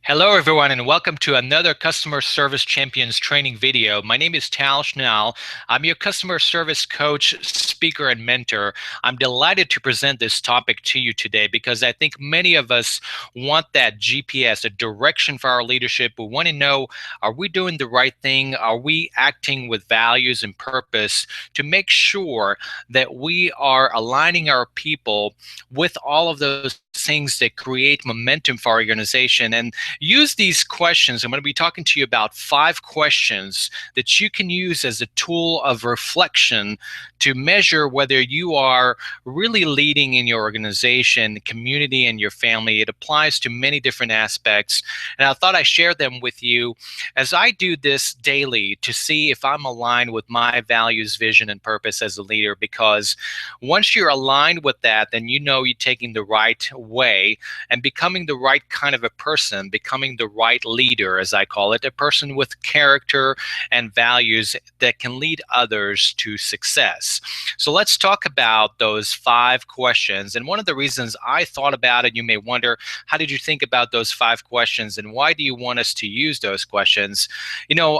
Hello, everyone, and welcome to another Customer Service Champions training video. My name is Tal Schnell. I'm your customer service coach, speaker, and mentor. I'm delighted to present this topic to you today because I think many of us want that GPS, a direction for our leadership. We want to know, are we doing the right thing? Are we acting with values and purpose to make sure that we are aligning our people with all of those things that create momentum for our organization? And use these questions. I'm going to be talking to you about 5 questions that you can use as a tool of reflection to measure whether you are really leading in your organization, community, and your family. It applies to many different aspects. And I thought I'd share them with you as I do this daily to see if I'm aligned with my values, vision, and purpose as a leader. Because once you're aligned with that, then you know you're taking the right way and becoming the right kind of a person, becoming the right leader, as I call it, a person with character and values that can lead others to success. So let's talk about those 5 questions. And one of the reasons I thought about it, you may wonder, how did you think about those 5 questions and why do you want us to use those questions?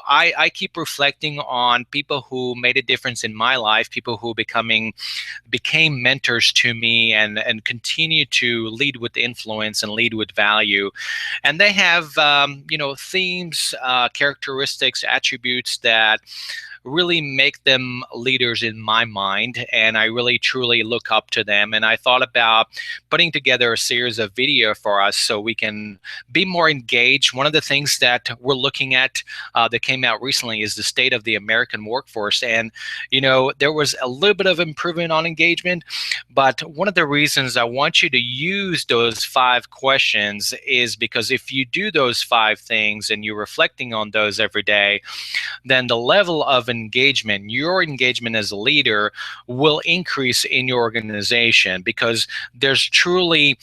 I keep reflecting on people who made a difference in my life, people who became mentors to me and continue to lead with influence and lead with value. And they have, themes, characteristics, attributes that really make them leaders in my mind, and I really truly look up to them. And I thought about putting together a series of video for us so we can be more engaged. One of the things that we're looking at that came out recently is the state of the American workforce, and there was a little bit of improvement on engagement, but one of the reasons I want you to use those 5 questions is because if you do those 5 things and you're reflecting on those every day, then the level of engagement, your engagement as a leader, will increase in your organization because there's truly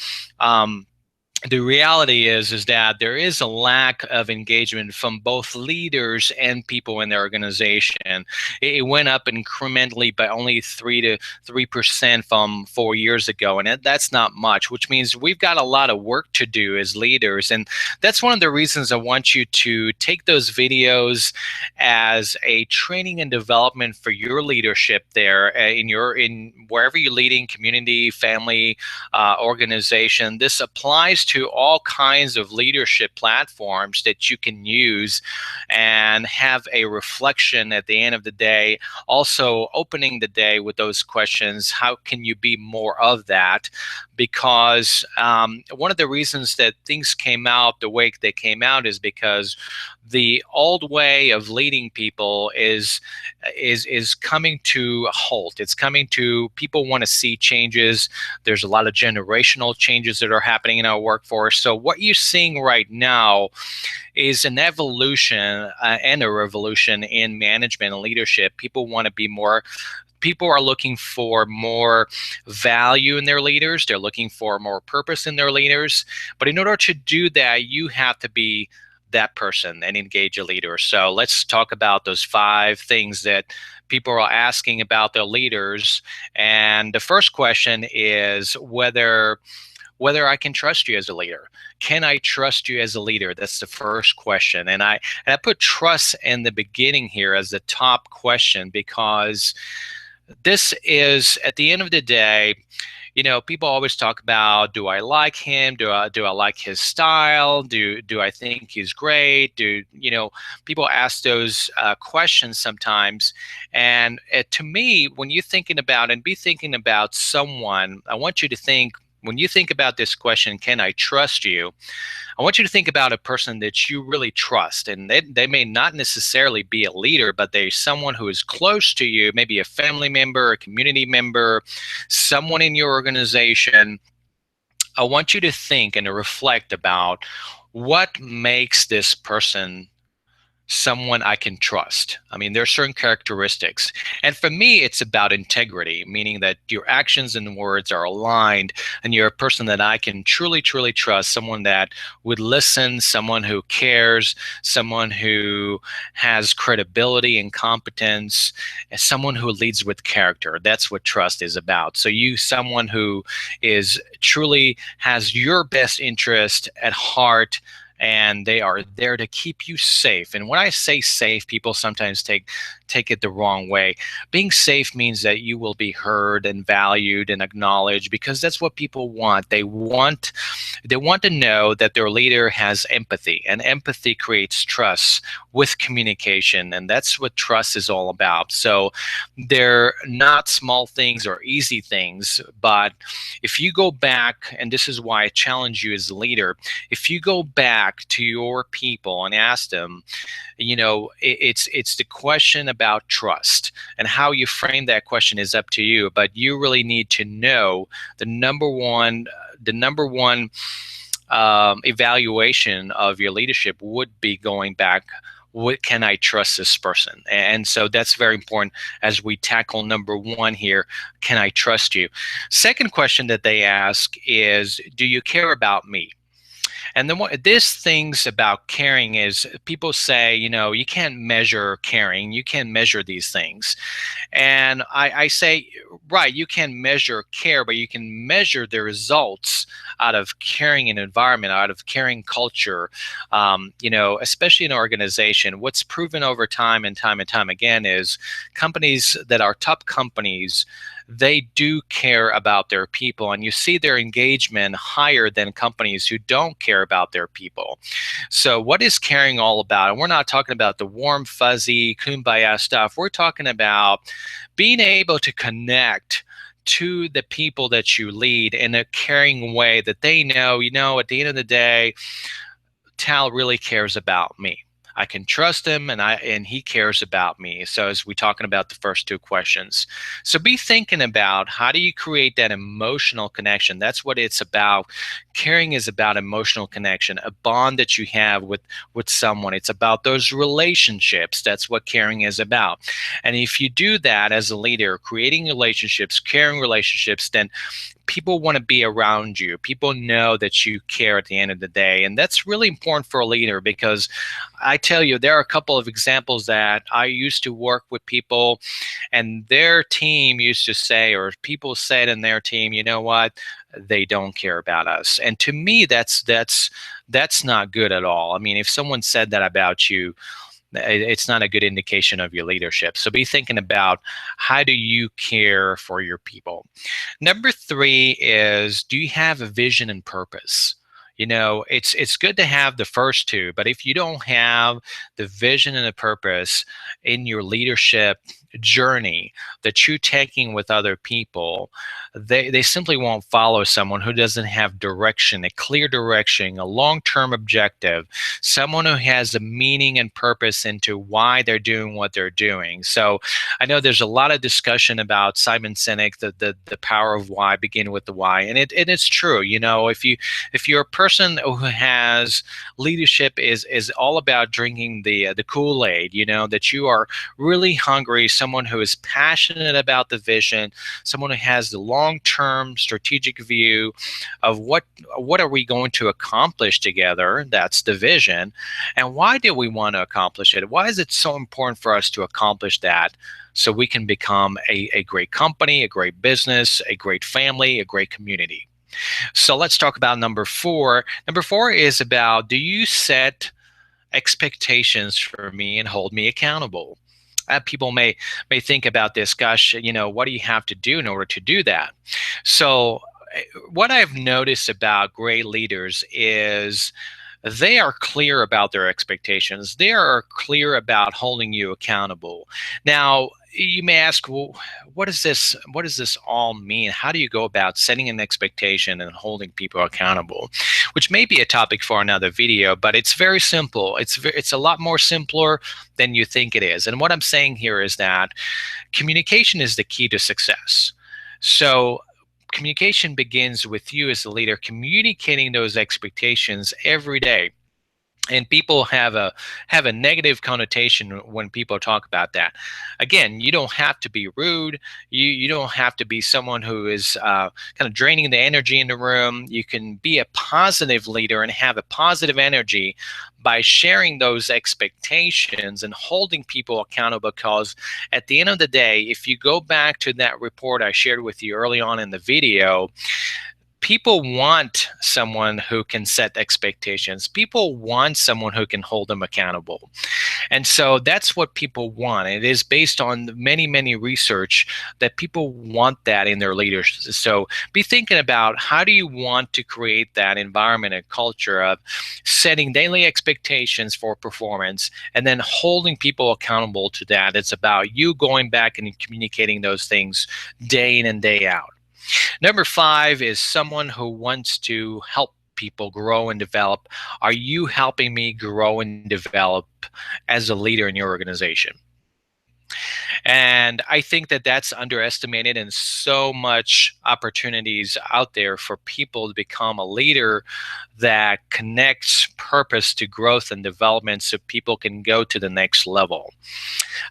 the reality is that there is a lack of engagement from both leaders and people in their organization. It went up incrementally by only 3% from 4 years ago, and that's not much, which means we've got a lot of work to do as leaders. And that's one of the reasons I want you to take those videos as a training and development for your leadership there in wherever you're leading, community, family, organization. This applies to all kinds of leadership platforms that you can use and have a reflection at the end of the day. Also, opening the day with those questions: how can you be more of that? Because one of the reasons that things came out the way they came out is because the old way of leading people is coming to a halt. It's coming to, people want to see changes. There's a lot of generational changes that are happening in our workforce. So what you're seeing right now is an evolution and a revolution in management and leadership. People are looking for more value in their leaders. They're looking for more purpose in their leaders. But in order to do that, you have to be that person and engage a leader. So let's talk about those 5 things that people are asking about their leaders. And the first question is whether I can trust you as a leader. Can I trust you as a leader? That's the first question. And I put trust in the beginning here as the top question because this is, at the end of the day, people always talk about, do I like him? Do I like his style? Do I think he's great? People ask those questions sometimes. And to me, when you're thinking about and be thinking about someone, I want you to think, when you think about this question, can I trust you? I want you to think about a person that you really trust. And they may not necessarily be a leader, but they're someone who is close to you, maybe a family member, a community member, someone in your organization. I want you to think and to reflect about what makes this person someone I can trust. I mean, there are certain characteristics. And for me, it's about integrity, meaning that your actions and words are aligned and you're a person that I can truly, truly trust, someone that would listen, someone who cares, someone who has credibility and competence, and someone who leads with character. That's what trust is about. So someone who is truly has your best interest at heart, and they are there to keep you safe. And when I say safe, people sometimes take it the wrong way. Being safe means that you will be heard and valued and acknowledged, because that's what people want. They want to know that their leader has empathy, and empathy creates trust with communication, and that's what trust is all about. So they're not small things or easy things, but if you go back, and this is why I challenge you as a leader, if you go back to your people and ask them, it's the question about trust, and how you frame that question is up to you, but you really need to know the number one evaluation of your leadership would be going back, what can I trust this person? And so that's very important as we tackle number one here. Can I trust you? Second question that they ask is, do you care about me? And then this things about caring is, people say, you can't measure caring, you can't measure these things. And I say, right, you can measure care, but you can measure the results out of caring an environment, out of caring culture. Especially in an organization, what's proven over time and time again is companies that are top companies, they do care about their people, and you see their engagement higher than companies who don't care about their people. So what is caring all about? And we're not talking about the warm, fuzzy, kumbaya stuff. We're talking about being able to connect to the people that you lead in a caring way, that they know, at the end of the day, Tal really cares about me. I can trust him, and he cares about me. So as we're talking about the first two questions, so be thinking about, how do you create that emotional connection? That's what it's about. Caring is about emotional connection, a bond that you have with someone. It's about those relationships. That's what caring is about. And if you do that as a leader, creating relationships, caring relationships, then people want to be around you. People know that you care at the end of the day. And that's really important for a leader, because I tell you, there are a couple of examples that I used to work with people, and their team used to say, or people said in their team, you know what? They don't care about us. And to me, that's not good at all. I mean, if someone said that about you, it's not a good indication of your leadership. So be thinking about, how do you care for your people? Number three is, do you have a vision and purpose? It's good to have the first two, but if you don't have the vision and the purpose in your leadership journey that you're taking with other people, they simply won't follow someone who doesn't have direction, a clear direction, a long-term objective, someone who has a meaning and purpose into why they're doing what they're doing. So I know there's a lot of discussion about Simon Sinek, the power of why, begin with the why. And it's true. If you're a person who has leadership is all about drinking the Kool-Aid, that you are really hungry, someone who is passionate about the vision, someone who has the long-term strategic view of what are we going to accomplish together. That's the vision. And why do we want to accomplish it? Why is it so important for us to accomplish that, so we can become a great company, a great business, a great family, a great community? So let's talk about number four. Number four is about, do you set expectations for me and hold me accountable? People may think about this, gosh, what do you have to do in order to do that? So what I've noticed about great leaders is, they are clear about their expectations. They are clear about holding you accountable. Now, you may ask, well, what does this all mean? How do you go about setting an expectation and holding people accountable? Which may be a topic for another video, but it's very simple. It's a lot more simpler than you think it is. And what I'm saying here is that communication is the key to success. So communication begins with you as the leader communicating those expectations every day. And people have a negative connotation when people talk about that. Again, you don't have to be rude. You don't have to be someone who is kind of draining the energy in the room. You can be a positive leader and have a positive energy by sharing those expectations and holding people accountable. Because at the end of the day, if you go back to that report I shared with you early on in the video, people want someone who can set expectations. People want someone who can hold them accountable. And so that's what people want. It is based on many, many research that people want that in their leaders. So be thinking about, how do you want to create that environment and culture of setting daily expectations for performance and then holding people accountable to that. It's about you going back and communicating those things day in and day out. Number 5 is someone who wants to help people grow and develop. Are you helping me grow and develop as a leader in your organization? And I think that that's underestimated, and so much opportunities out there for people to become a leader that connects purpose to growth and development so people can go to the next level.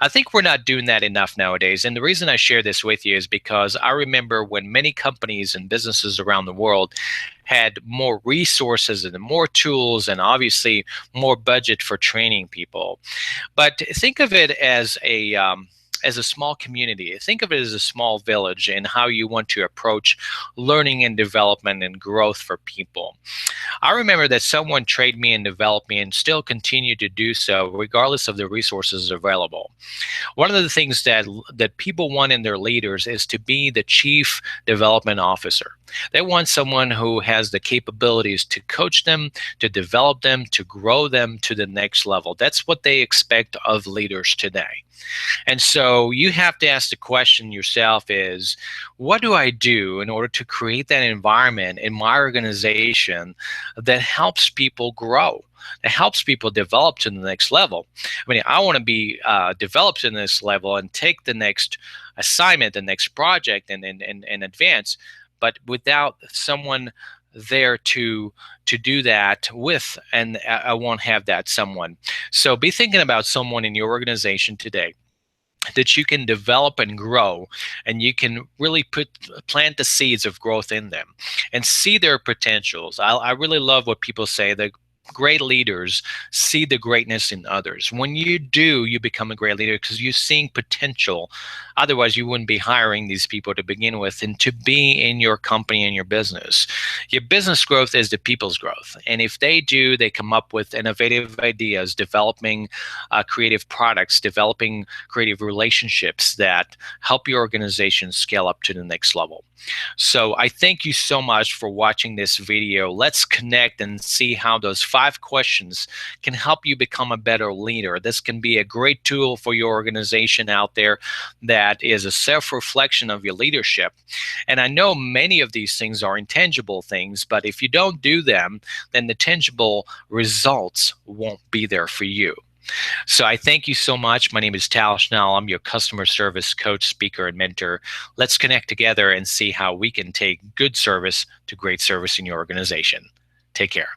I think we're not doing that enough nowadays. And the reason I share this with you is because I remember when many companies and businesses around the world had more resources and more tools and obviously more budget for training people. But think of it as a small community. Think of it as a small village and how you want to approach learning and development and growth for people. I remember that someone trained me and developed me and still continue to do so regardless of the resources available. One of the things that people want in their leaders is to be the chief development officer. They want someone who has the capabilities to coach them, to develop them, to grow them to the next level. That's what they expect of leaders today. And so you have to ask the question yourself is, what do I do in order to create that environment in my organization that helps people grow, that helps people develop to the next level? I mean, I want to be developed to the next level and take the next assignment, the next project, and advance, but without someone there to do that with, and I won't have that someone. So be thinking about someone in your organization today that you can develop and grow, and you can really plant the seeds of growth in them and see their potentials. I really love what people say that great leaders see the greatness in others. When you do, you become a great leader because you're seeing potential. Otherwise, you wouldn't be hiring these people to begin with and to be in your company and your business. Your business growth is the people's growth. And if they come up with innovative ideas, developing creative products, developing creative relationships that help your organization scale up to the next level. So I thank you so much for watching this video. Let's connect and see how those 5 questions can help you become a better leader. This can be a great tool for your organization out there that is a self-reflection of your leadership. And I know many of these things are intangible things, but if you don't do them, then the tangible results won't be there for you. So I thank you so much. My name is Tal Schnell. I'm your customer service coach, speaker, and mentor. Let's connect together and see how we can take good service to great service in your organization. Take care.